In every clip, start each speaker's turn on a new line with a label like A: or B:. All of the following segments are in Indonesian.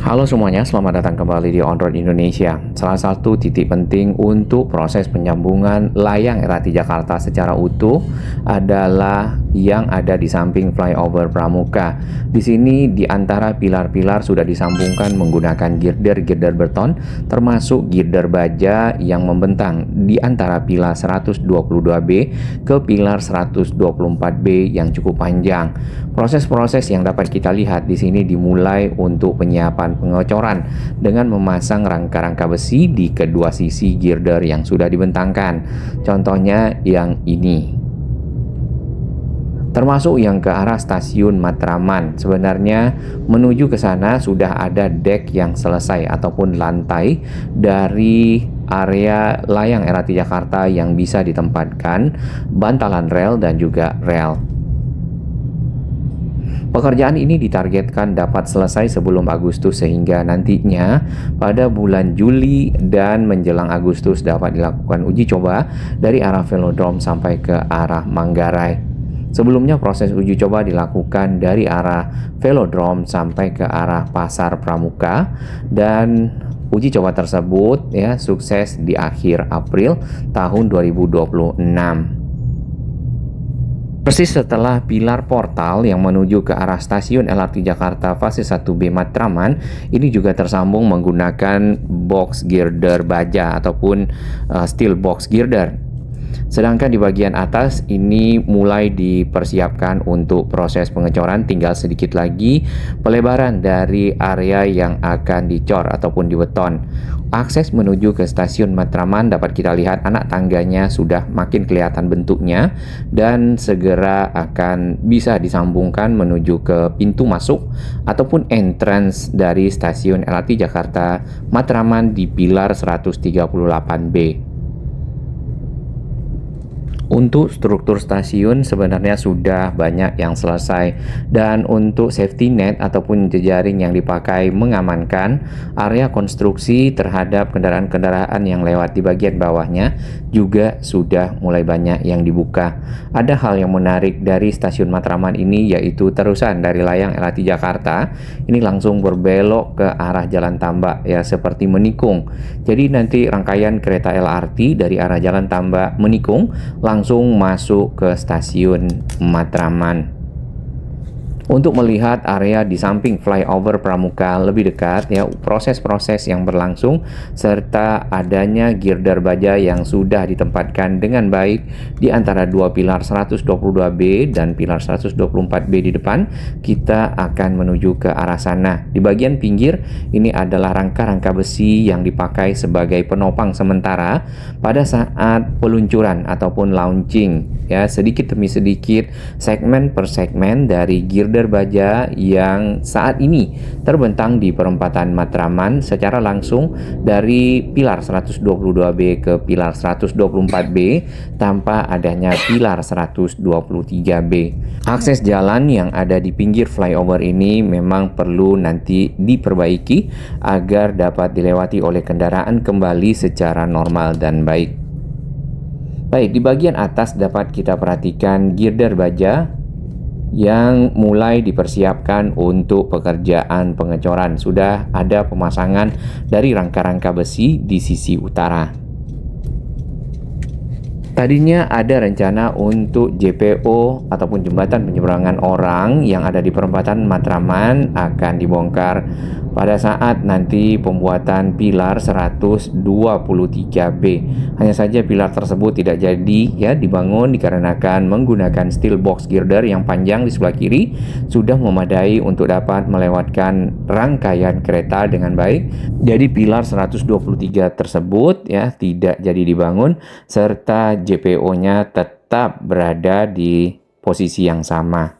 A: Halo semuanya, selamat datang kembali di On Road Indonesia. Salah satu titik penting untuk proses penyambungan layang LRT Jakarta secara utuh adalah yang ada di samping flyover Pramuka. Di sini di antara pilar-pilar sudah disambungkan menggunakan girder-girder beton, termasuk girder baja yang membentang di antara pilar 122B ke pilar 124B yang cukup panjang. Proses-proses yang dapat kita lihat di sini dimulai untuk penyiapan pengecoran dengan memasang rangka-rangka besi di kedua sisi girder yang sudah dibentangkan. Contohnya yang ini. Termasuk yang ke arah stasiun Matraman. Sebenarnya menuju ke sana sudah ada dek yang selesai ataupun lantai dari area layang LRT Jakarta yang bisa ditempatkan bantalan rel dan juga rel. Pekerjaan ini ditargetkan dapat selesai sebelum Agustus sehingga nantinya pada bulan Juli dan menjelang Agustus dapat dilakukan uji coba dari arah Velodrome sampai ke arah Manggarai. Sebelumnya proses uji coba dilakukan dari arah Velodrome sampai ke arah Pasar Pramuka dan uji coba tersebut sukses di akhir April tahun 2026. Persis setelah pilar portal yang menuju ke arah stasiun LRT Jakarta fase 1B Matraman, ini juga tersambung menggunakan box girder baja ataupun steel box girder. Sedangkan di bagian atas ini mulai dipersiapkan untuk proses pengecoran, tinggal sedikit lagi pelebaran dari area yang akan dicor ataupun dibeton. Akses menuju ke stasiun Matraman dapat kita lihat anak tangganya sudah makin kelihatan bentuknya dan segera akan bisa disambungkan menuju ke pintu masuk ataupun entrance dari stasiun LRT Jakarta Matraman di pilar 138B. Untuk struktur stasiun sebenarnya sudah banyak yang selesai dan untuk safety net ataupun jejaring yang dipakai mengamankan area konstruksi terhadap kendaraan-kendaraan yang lewat di bagian bawahnya juga sudah mulai banyak yang dibuka. Ada hal yang menarik dari stasiun Matraman ini yaitu terusan dari layang LRT Jakarta ini langsung berbelok ke arah Jalan Tambak seperti menikung. Jadi nanti rangkaian kereta LRT dari arah Jalan Tambak menikung langsung masuk ke stasiun Matraman. Untuk melihat area di samping flyover Pramuka lebih dekat proses-proses yang berlangsung serta adanya girder baja yang sudah ditempatkan dengan baik di antara dua pilar 122B dan pilar 124B di depan, kita akan menuju ke arah sana. Di bagian pinggir ini adalah rangka-rangka besi yang dipakai sebagai penopang sementara pada saat peluncuran ataupun launching sedikit demi sedikit segmen per segmen dari girder baja yang saat ini terbentang di perempatan Matraman secara langsung dari pilar 122B ke pilar 124B tanpa adanya pilar 123B. Akses jalan yang ada di pinggir flyover ini memang perlu nanti diperbaiki agar dapat dilewati oleh kendaraan kembali secara normal dan baik. Baik, di bagian atas dapat kita perhatikan girder baja yang mulai dipersiapkan untuk pekerjaan pengecoran. Sudah ada pemasangan dari rangka-rangka besi di sisi utara. Tadinya ada rencana untuk JPO ataupun jembatan penyeberangan orang yang ada di perempatan Matraman akan dibongkar pada saat nanti pembuatan pilar 123B. Hanya saja pilar tersebut tidak jadi dibangun dikarenakan menggunakan steel box girder yang panjang di sebelah kiri sudah memadai untuk dapat melewatkan rangkaian kereta dengan baik. Jadi pilar 123 tersebut tidak jadi dibangun serta JPO-nya tetap berada di posisi yang sama.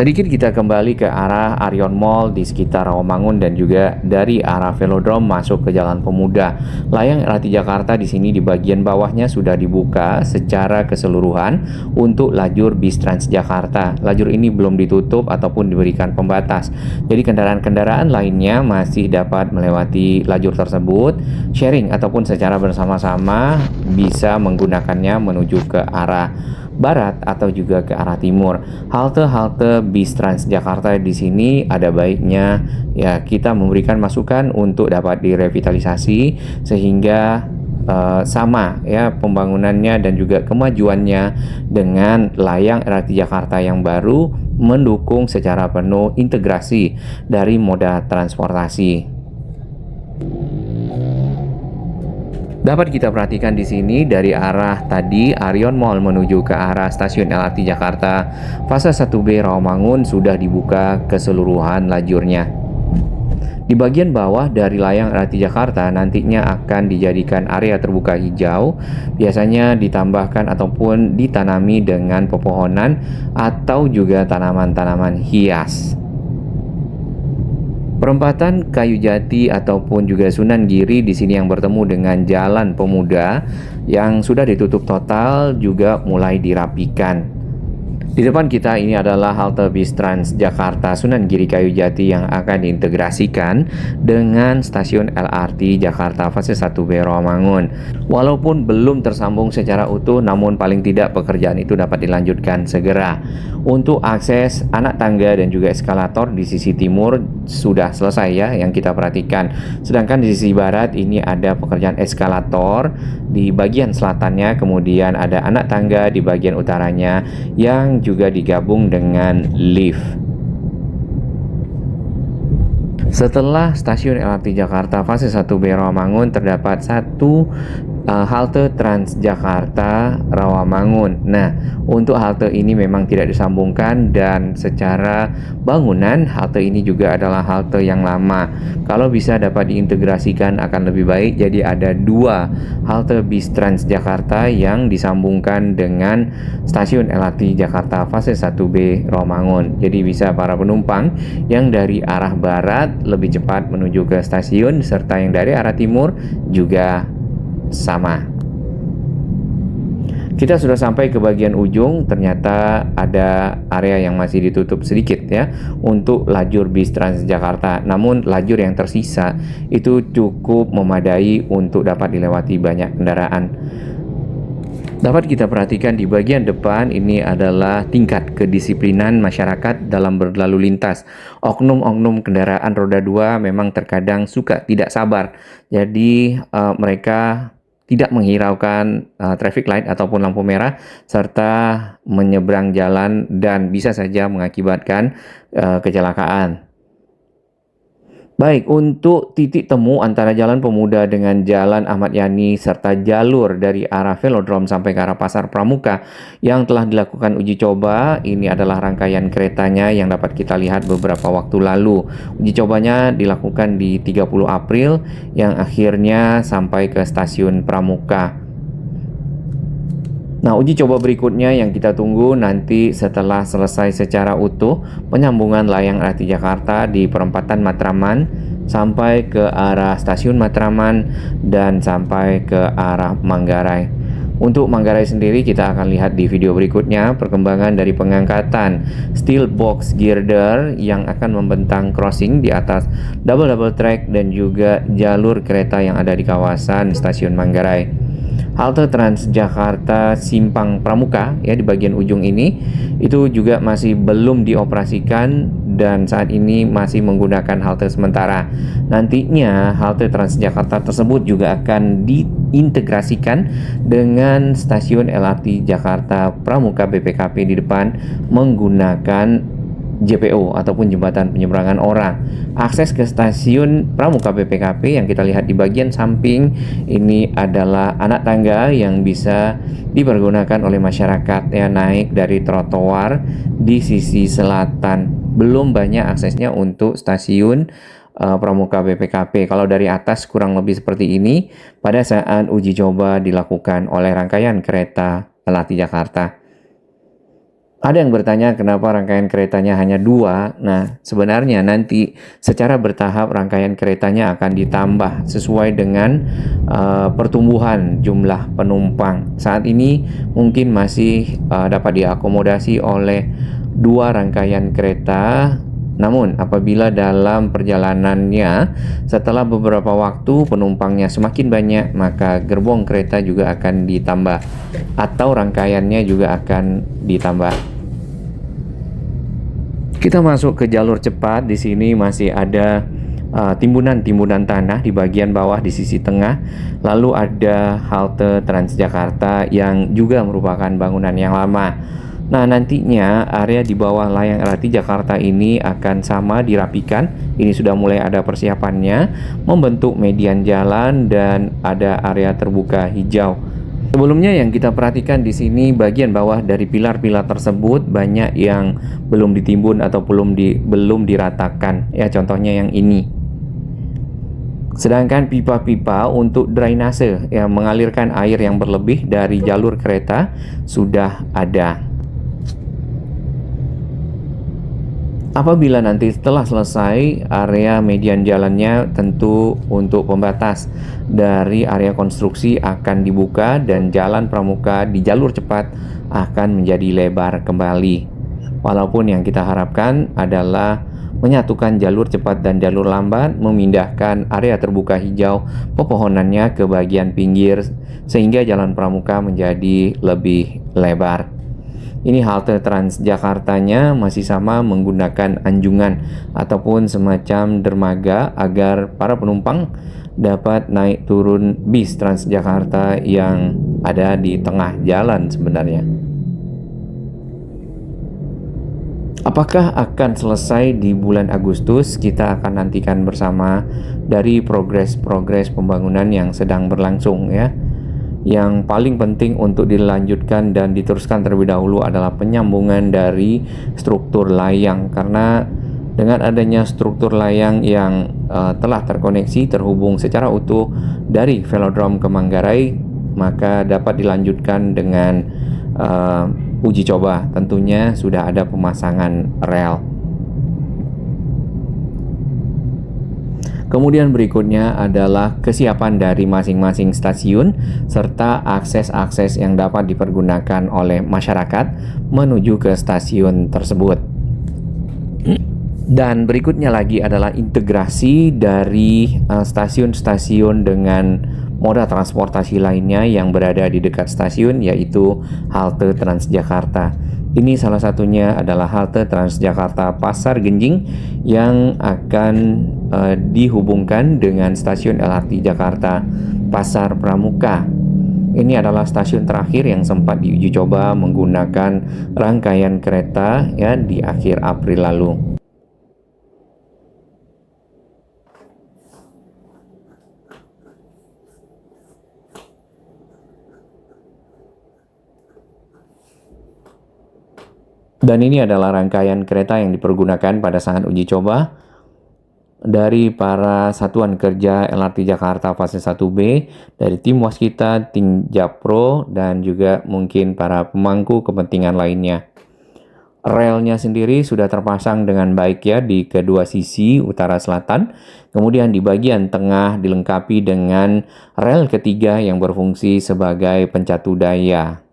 A: Sedikit kita kembali ke arah Arion Mall di sekitar Rawamangun dan juga dari arah Velodrome masuk ke Jalan Pemuda. Layang LRT Jakarta di sini di bagian bawahnya sudah dibuka secara keseluruhan untuk lajur bis Transjakarta. Lajur ini belum ditutup ataupun diberikan pembatas. Jadi kendaraan-kendaraan lainnya masih dapat melewati lajur tersebut, sharing ataupun secara bersama-sama bisa menggunakannya menuju ke arah barat atau juga ke arah timur. Halte-halte bis Transjakarta di sini ada baiknya ya kita memberikan masukan untuk dapat direvitalisasi sehingga sama ya pembangunannya dan juga kemajuannya dengan layang LRT Jakarta yang baru mendukung secara penuh integrasi dari moda transportasi. Dapat kita perhatikan di sini dari arah tadi Arion Mall menuju ke arah stasiun LRT Jakarta, fase 1B Rawamangun sudah dibuka keseluruhan lajurnya. Di bagian bawah dari layang LRT Jakarta nantinya akan dijadikan area terbuka hijau, biasanya ditambahkan ataupun ditanami dengan pepohonan atau juga tanaman-tanaman hias. Perempatan Kayu Jati ataupun juga Sunan Giri di sini yang bertemu dengan Jalan Pemuda yang sudah ditutup total juga mulai dirapikan. Di depan kita ini adalah halte bis Transjakarta Sunan Giri Kayu Jati yang akan diintegrasikan dengan stasiun LRT Jakarta fase 1B Rawamangun. Walaupun belum tersambung secara utuh, namun paling tidak pekerjaan itu dapat dilanjutkan segera. Untuk akses anak tangga dan juga eskalator di sisi timur sudah selesai ya yang kita perhatikan. Sedangkan di sisi barat ini ada pekerjaan eskalator di bagian selatannya, kemudian ada anak tangga di bagian utaranya yang juga digabung dengan lift. Setelah stasiun LRT Jakarta fase 1B Rawamangun terdapat satu halte Transjakarta Rawamangun. Nah, untuk halte ini memang tidak disambungkan dan secara bangunan halte ini juga adalah halte yang lama. Kalau bisa dapat diintegrasikan akan lebih baik. Jadi ada dua halte bis Transjakarta yang disambungkan dengan stasiun LRT Jakarta fase 1B Rawamangun. Jadi bisa para penumpang yang dari arah barat lebih cepat menuju ke stasiun serta yang dari arah timur juga sama. Kita sudah sampai ke bagian ujung, ternyata ada area yang masih ditutup sedikit ya untuk lajur bis Transjakarta. Namun lajur yang tersisa itu cukup memadai untuk dapat dilewati banyak kendaraan. Dapat kita perhatikan di bagian depan ini adalah tingkat kedisiplinan masyarakat dalam berlalu lintas. Oknum-oknum kendaraan roda 2 memang terkadang suka tidak sabar. Jadi mereka tidak menghiraukan traffic light ataupun lampu merah serta menyeberang jalan dan bisa saja mengakibatkan kecelakaan. Baik, untuk titik temu antara Jalan Pemuda dengan Jalan Ahmad Yani serta jalur dari arah Velodrome sampai ke arah Pasar Pramuka yang telah dilakukan uji coba, ini adalah rangkaian keretanya yang dapat kita lihat beberapa waktu lalu. Uji cobanya dilakukan di 30 April yang akhirnya sampai ke stasiun Pramuka. Nah, uji coba berikutnya yang kita tunggu nanti setelah selesai secara utuh penyambungan layang LRT Jakarta di perempatan Matraman sampai ke arah stasiun Matraman dan sampai ke arah Manggarai. Untuk Manggarai sendiri kita akan lihat di video berikutnya perkembangan dari pengangkatan steel box girder yang akan membentang crossing di atas double track dan juga jalur kereta yang ada di kawasan stasiun Manggarai. Halte Transjakarta Simpang Pramuka ya di bagian ujung ini itu juga masih belum dioperasikan dan saat ini masih menggunakan halte sementara. Nantinya halte Transjakarta tersebut juga akan diintegrasikan dengan stasiun LRT Jakarta Pramuka BPKP di depan menggunakan JPO ataupun jembatan penyeberangan orang. Akses ke stasiun Pramuka BPKP yang kita lihat di bagian samping ini adalah anak tangga yang bisa dipergunakan oleh masyarakat ya, naik dari trotoar di sisi selatan. Belum banyak aksesnya untuk stasiun Pramuka BPKP. Kalau dari atas kurang lebih seperti ini pada saat uji coba dilakukan oleh rangkaian kereta LRT Jakarta. Ada yang bertanya kenapa rangkaian keretanya hanya 2. Nah, sebenarnya nanti secara bertahap rangkaian keretanya akan ditambah sesuai dengan pertumbuhan jumlah penumpang. Saat ini mungkin masih dapat diakomodasi oleh 2 rangkaian kereta. Namun, apabila dalam perjalanannya setelah beberapa waktu penumpangnya semakin banyak, maka gerbong kereta juga akan ditambah atau rangkaiannya juga akan ditambah. Kita masuk ke jalur cepat. Di sini masih ada timbunan-timbunan tanah di bagian bawah di sisi tengah. Lalu ada halte Transjakarta yang juga merupakan bangunan yang lama. Nah, nantinya area di bawah layang LRT Jakarta ini akan sama dirapikan. Ini sudah mulai ada persiapannya, membentuk median jalan dan ada area terbuka hijau. Sebelumnya yang kita perhatikan di sini bagian bawah dari pilar-pilar tersebut banyak yang belum ditimbun atau belum diratakan. Ya, contohnya yang ini. Sedangkan pipa-pipa untuk drainase yang mengalirkan air yang berlebih dari jalur kereta sudah ada. Apabila nanti setelah selesai area median jalannya, tentu untuk pembatas dari area konstruksi akan dibuka dan jalan pramuka di jalur cepat akan menjadi lebar kembali. Walaupun yang kita harapkan adalah menyatukan jalur cepat dan jalur lambat, memindahkan area terbuka hijau pepohonannya ke bagian pinggir sehingga jalan pramuka menjadi lebih lebar. Ini halte Transjakartanya masih sama menggunakan anjungan ataupun semacam dermaga agar para penumpang dapat naik turun bis Transjakarta yang ada di tengah jalan sebenarnya. Apakah akan selesai di bulan Agustus? Kita akan nantikan bersama dari progres pembangunan yang sedang berlangsung ya. Yang paling penting untuk dilanjutkan dan diteruskan terlebih dahulu adalah penyambungan dari struktur layang, karena dengan adanya struktur layang yang telah terkoneksi terhubung secara utuh dari Velodrome ke Manggarai, maka dapat dilanjutkan dengan uji coba. Tentunya sudah ada pemasangan rel. Kemudian berikutnya adalah kesiapan dari masing-masing stasiun serta akses-akses yang dapat dipergunakan oleh masyarakat menuju ke stasiun tersebut. Dan berikutnya lagi adalah integrasi dari stasiun-stasiun dengan moda transportasi lainnya yang berada di dekat stasiun, yaitu halte Transjakarta. Ini salah satunya adalah halte Transjakarta Pasar Genjing yang akan dihubungkan dengan stasiun LRT Jakarta Pasar Pramuka. Ini adalah stasiun terakhir yang sempat diuji coba menggunakan rangkaian kereta ya di akhir April lalu. Dan ini adalah rangkaian kereta yang dipergunakan pada saat uji coba dari para satuan kerja LRT Jakarta fase 1B, dari tim waskita, tim Japro, dan juga mungkin para pemangku kepentingan lainnya. Relnya sendiri sudah terpasang dengan baik ya di kedua sisi utara selatan. Kemudian di bagian tengah dilengkapi dengan rel ketiga yang berfungsi sebagai pencatu daya.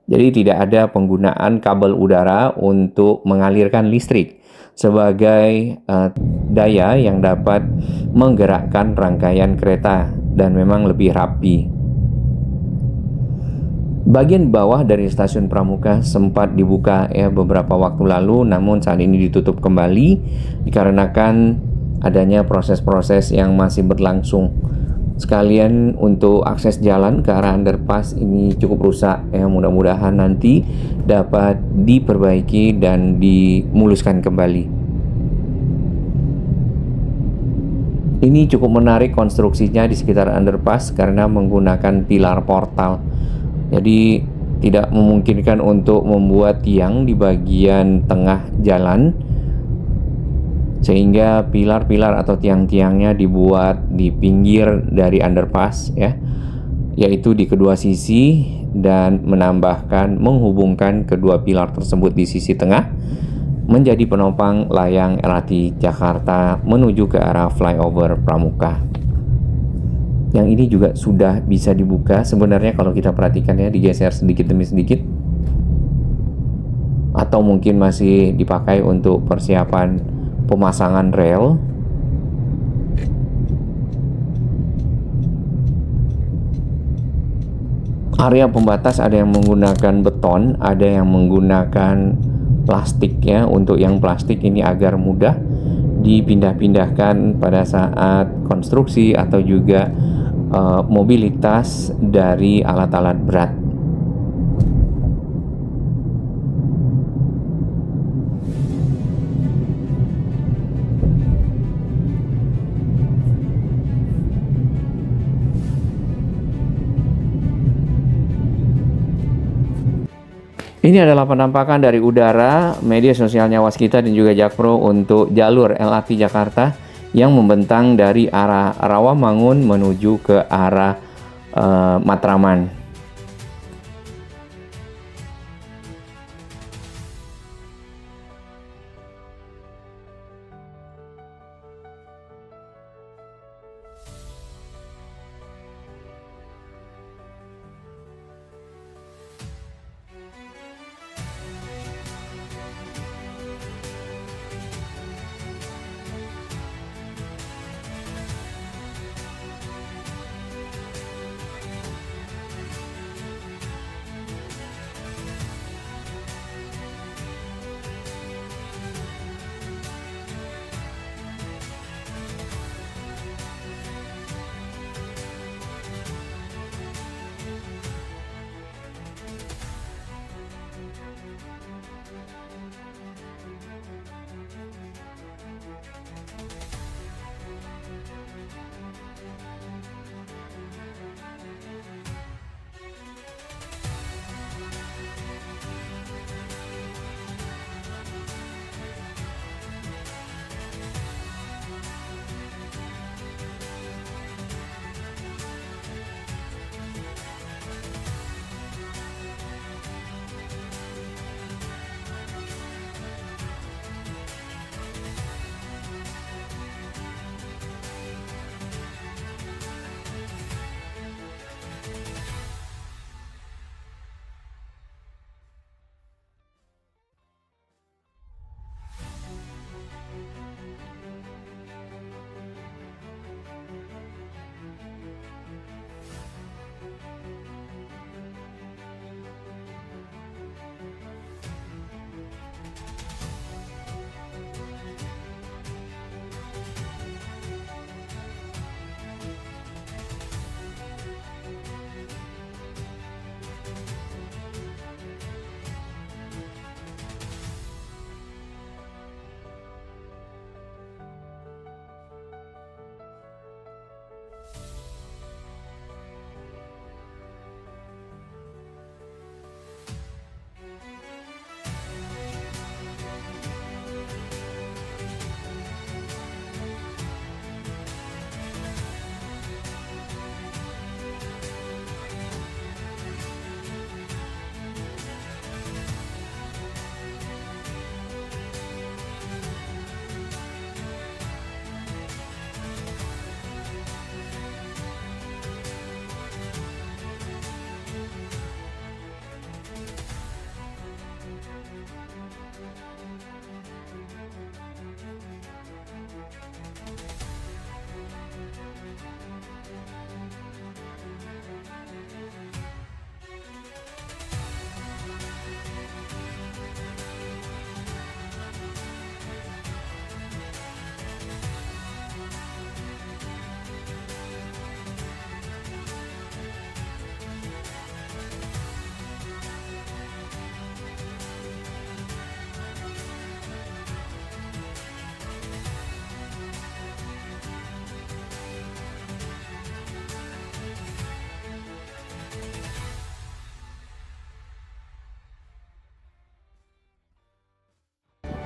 A: Jadi tidak ada penggunaan kabel udara untuk mengalirkan listrik sebagai daya yang dapat menggerakkan rangkaian kereta dan memang lebih rapi. Bagian bawah dari stasiun Pramuka sempat dibuka ya beberapa waktu lalu, namun saat ini ditutup kembali dikarenakan adanya proses-proses yang masih berlangsung. Sekalian untuk akses jalan ke arah underpass ini cukup rusak ya, mudah-mudahan nanti dapat diperbaiki dan dimuluskan kembali. Ini cukup menarik konstruksinya di sekitar underpass karena menggunakan pilar portal. Jadi tidak memungkinkan untuk membuat tiang di bagian tengah jalan, sehingga pilar-pilar atau tiang-tiangnya dibuat di pinggir dari underpass ya, yaitu di kedua sisi dan menghubungkan kedua pilar tersebut di sisi tengah menjadi penopang layang LRT Jakarta menuju ke arah flyover Pramuka. Yang ini juga sudah bisa dibuka sebenarnya kalau kita perhatikan ya, digeser sedikit demi sedikit, atau mungkin masih dipakai untuk persiapan pemasangan rel. Area pembatas ada yang menggunakan beton, ada yang menggunakan plastik ya. Untuk yang plastik ini agar mudah dipindah-pindahkan pada saat konstruksi atau juga mobilitas dari alat-alat berat. Ini adalah penampakan dari udara media sosialnya Waskita dan juga Jakpro untuk jalur LRT Jakarta yang membentang dari arah Rawamangun menuju ke arah Matraman.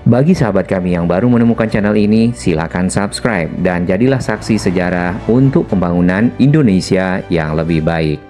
A: Bagi sahabat kami yang baru menemukan channel ini, silakan subscribe dan jadilah saksi sejarah untuk pembangunan Indonesia yang lebih baik.